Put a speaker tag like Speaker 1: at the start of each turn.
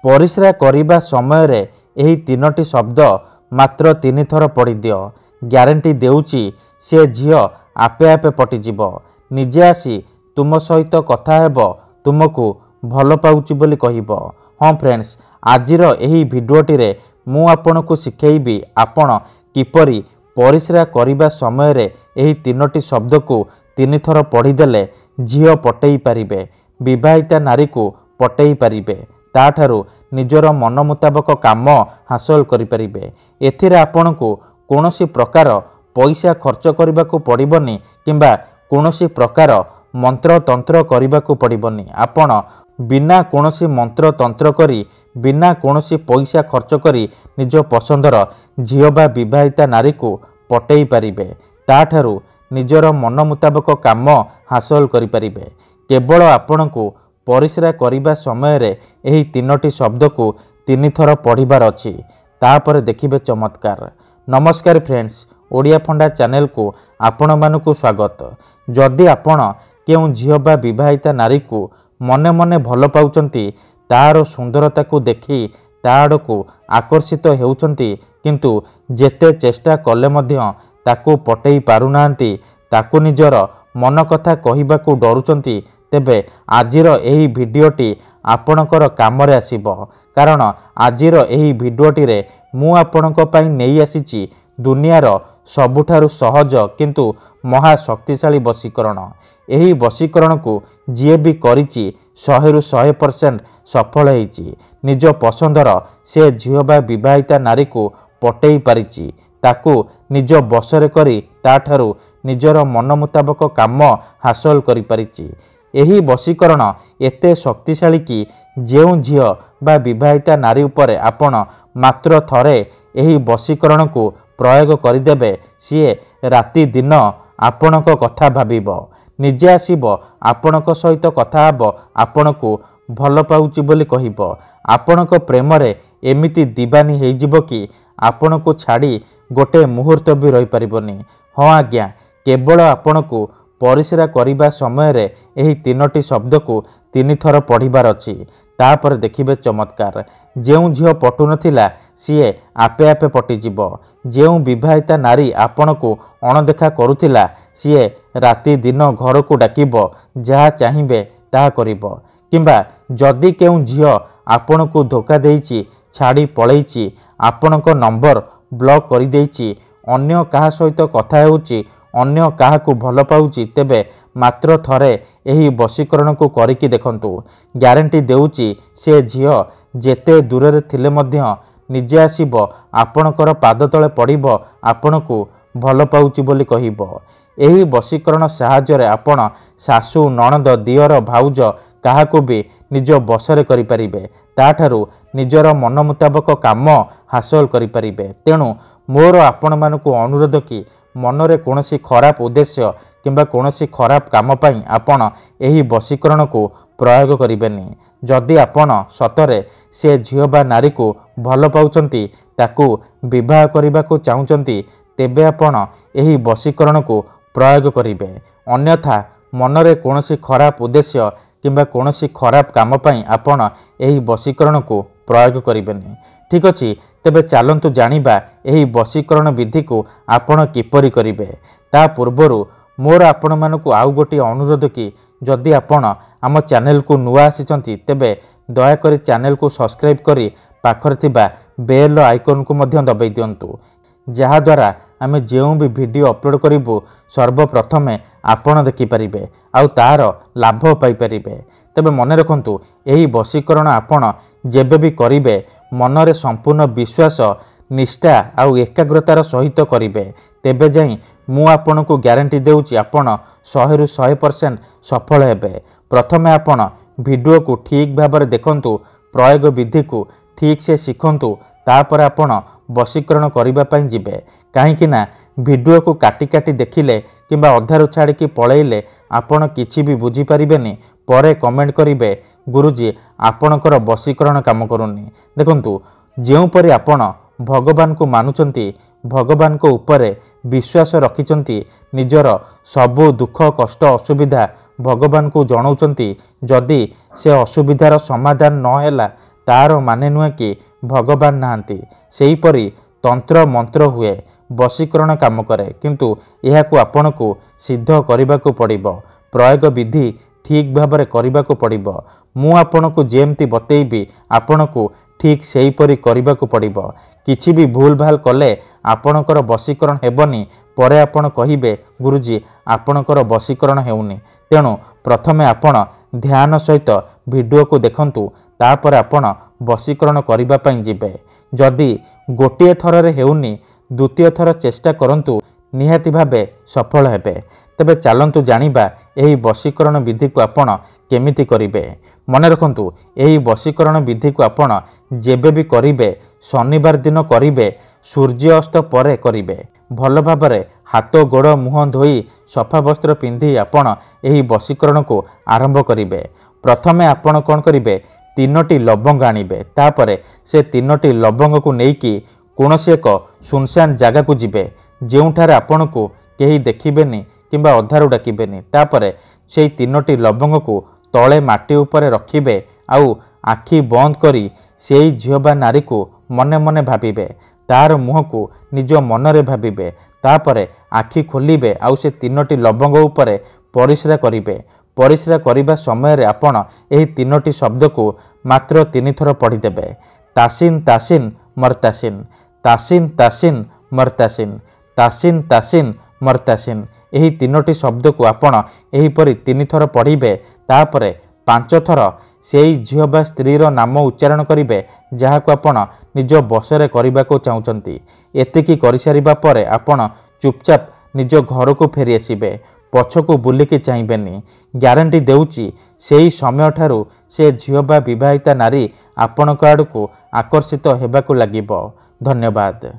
Speaker 1: परिस्रा करिबा समय रे एही तीनोटी शब्द मात्र 3 थर पढ़ी दियो। ग्यारंटी देउची से झियो आपे आपे पटिजिब। निजे आसी तुम सहित कथा हेब, तुमको भल पाउची बोली कहिब। हाँ फ्रेंड्स, आजिर एही भिडियोटी रे मु आपनकु शिखेइबी आपण किपरि परिस्रा करिबा समय रे एही तीनोटी शब्द को 3 थर पढ़ी देले झियो पटेई पारिबे, विवाहिता नारी को पटेई पारिबे, ताठारु निजर मन मुताबक काम हासिल करि पारिबे। एथिरे आपनकु कोनोसी प्रकार पैसा खर्च करबाकू पड़िबनी किंबा कोनोसी प्रकार मंत्र तंत्र करबाकू पड़िबनी। आपण बिना कोनोसी मंत्र तंत्र करी बिना कोनोसी पैसा खर्च करी निज पसंदर झियो बा विवाहिता नारी को पटेई पारिबे, ताठारु निजर मन मुताबक काम हासिल करि पारिबे। केवल आपनकु परिस्रा करिबा समय रे एही तीनोटी शब्द को 3 थर पढ़िबार अछि, तापर देखिबे चमत्कार। नमस्कार फ्रेंड्स, ओडिया फंडा चैनल को आपण मानकु स्वागत। जदि आपण केउ झियो बा विवाहिता नारी को मने मने भल पाउचंती, तार सुंदरता को देखि ताड़ को आकर्षित हेउचंती, किंतु जेते चेष्टा कले मध्य ताकू पटेई पारुनांती, ताकू निजर मन कथा कहिबाकू डरुचंती, तेबे आजिर एही भिडियोटी आपणकर कामरे आसीबो। कारण आजिर एही भिडियोटी रे मु आपणको पई नेई आसीची दुनियार सबुठारु सहज किंतु महा शक्तिशाली वशीकरण। एही वशीकरण को जिए भी करिची 100 रु 100% सफल हेची। निज पसंदर से झियो बा विवाहिता नारी को पटेई पारिची, ताकू निज बसरे करी ताठारु निजर मन मुताबक काम हासिल करि पारिची। एही वशीकरण एते शक्तिशाली कि जेउ झियो बा विवाहिता नारी उपरे आपण मात्र थरे एही वशीकरण को प्रयोग करिदेबे, सीए राति दिन आपणक कथा भाबिबो, निजे आसीबो आपणक सहित कथा हेबो, आपणकु भल पाउची बोली कहिबो। आपणक प्रेम रे एमिति दीवानी हेजिबो कि आपणकु छाड़ी गोटे मुहूर्त भी रही परिबोनी। हाँ आज्ञा, केवल आपणकु परिस्रा करिबा समय रे एही तीनोटी शब्द को 3 थर पढ़िबार अछि, तापर देखिबे चमत्कार। जेउ झियो पटु नथिला सीए आपे आपे पटिजिब। जेउ विवाहिता नारी आपणकु अणदेखा करुथिला सीए राति दिन घर को डाकिब, जहा चाहिबे ता करिब। किंबा जदि केउ झियो आपणकु धोखा देइची, छाड़ी पळेइची, आपणक नंबर ब्लॉक करि देइची, अन्य काहा सहित कथा हेउची, अन्य काहाकू भल पाउची, तेबे मात्र थरे एही वशीकरण को करिकी देखंतु। ग्यारंटी देउची से झियो जेते दूर रे थिले मध्य निजे आसीबो, आपणकर पाद तळे पड़िबो, आपणकू भल पाउची बोली कहिबो। एही वशीकरण सहाय्य रे आपण सासू नणंद दियर भाउज काहाकू भी निज बसरे करि परिबे, ताठारु निजर मन मुताबक काम हासिल करि परिबे। तेणु मोर आपण मानकू अनुरोध कि मनरे कोनोसी खराब उद्देश्य किंबा कोनोसी खराब काम पई आपण एही वशीकरण को प्रयोग करिबेनी। जदि आपण सतरे से झियो बा नारी को भल पाउचंती, ताकू विवाह करिबा को चाहुचंती, तेबे आपण एही वशीकरण को प्रयोग करिबे। अन्यथा मनरे कोनोसी खराब उद्देश्य किंबा कोनोसी खराब काम पई आपण एही वशीकरण को प्रयोग करिबेनी। ठीक अछि, तेबे चालंतु जानिबा एही वशीकरण विधि को आपण किपरि करिबे। ता पूर्वरु मोर आपण मानकु आउ गोटी अनुरोध कि जदि आपण आम चैनल को नुआ आसीचंती, तेबे दया करी चैनल को सब्सक्राइब करी पाखर थिबा बेल आइकन को मध्य दबाई दियंतु, जहा द्वारा आमे जेउ भी वीडियो अपलोड करिबु सर्वप्रथमे आपण देखि परिबे आउ तार लाभ पाई परिबे। तेबे मने रखंतु, एही वशीकरण आपण जेबे भी करिबे मनरे संपूर्ण विश्वास निष्ठा आउ एकाग्रतार सहित करिबे, तेबे जाई मु आपनकु ग्यारंटी देउची आपण 100 रु 100% सफल हेबे। प्रथमे आपण वीडियो को ठीक भाबरे देखंतु, प्रयोग विधि को ठीक से शिखंतु, तापर आपण वशीकरण करिबा पई जिबे। काहेकि ना वीडियो को काटी काटी देखिले किंबा अधारु छाड़ी की पळेइले आपण किछि भी बुझी परिबेनी, परे कमेंट करिवे गुरुजी आपणकर वशीकरण काम करूनी। देखंतु, जेउ परि आपण भगवान को मानुचंती, भगवान को ऊपर विश्वास रखिचंती, निजर सबु दुख कष्ट असुविधा भगवान को जणाउचंती, जदि से असुविधार समाधान न हैला तार माने नुहे कि भगवान नाहांती। सेहीपरि तंत्र मंत्र हुए, वशीकरण काम करे, किंतु एहाकु आपनकु सिद्ध करबाकू पड़िबो। प्रयोग विधि ठीक भाबरे करबाकू पड़िबो। मु आपनकु जेमती बतेइबी आपनकु ठीक सेहीपरि करबाकू पड़िबो। किछि भी भूल भाल कले आपनकर वशीकरण हेबनी। परे आपण कहिबे गुरुजी आपनकर वशीकरण हेउनी। तेणु प्रथमे आपण ध्यान सहित वीडियो को देखंतु, तापर आपण वशीकरण करिबा पई जिबे। जदि गोटिए थररे हेउनी द्वितीय थर चेष्टा करंतु, निहाती भाबे सफल हेबे। तेबे चलंतु जानिबा एही वशीकरण विधि को आपण केमिति करिबे। मन रखंतु एही वशीकरण विधि को आपण जेबे भी करिबे शनिवार दिन करिबे, सूर्य अस्त परे करिबे। भल भाबरे हाथ गोड़ मुह धोई सफा वस्त्र पिंधि आपण एही वशीकरण को आरंभ करिबे। प्रथमे आपण कोन करिबे, 3टी लवंग आनिबे। तापरे से 3टी लवंग को नेकी कोनोसी एक सुनसान जगह को जिबे, जेउठारे आपण को केही देखिबेनी किंबा अधारु डाकिबेनी। तापरे से 3टी लवंग को तले माटी उपरे रखिबे, आउ आखि बंद करी सेई झियो बा नारी को मने मने भाबिबे। तार मुह को निज मनरे भाबिबे। तापरे आखि खोलिबे, आउ से 3टी लवंग उपरे परिश्रा करिबे। परिश्रा करिबा समय रे आपण एही 3टी शब्द को मात्र 3 थर पढ़ीदेबे। तासिन तासिन मरतासिन, तासिन तासिन मरतासिन, तासिन तासिन मरतासिन। एही 3टी शब्द को आपण एहीपरि 3 थर पढ़ीबे। तापरे 5 थर सेई झियो बा स्त्रीर नाम उच्चारण करिबे, जहाको आपण निज बसरे करिबा को चाहुचंती। एतिकी करिसारिबा परे आपण चुपचाप निज घर को फेरी आसिबे। पछको बुलिकी चाहिबेनी। ग्यारंटी देउची सेई समय ठारू से झियो बा विवाहिता नारी आपणक आड़कू आकर्षित हेबाकू लागिबो। धन्यवाद।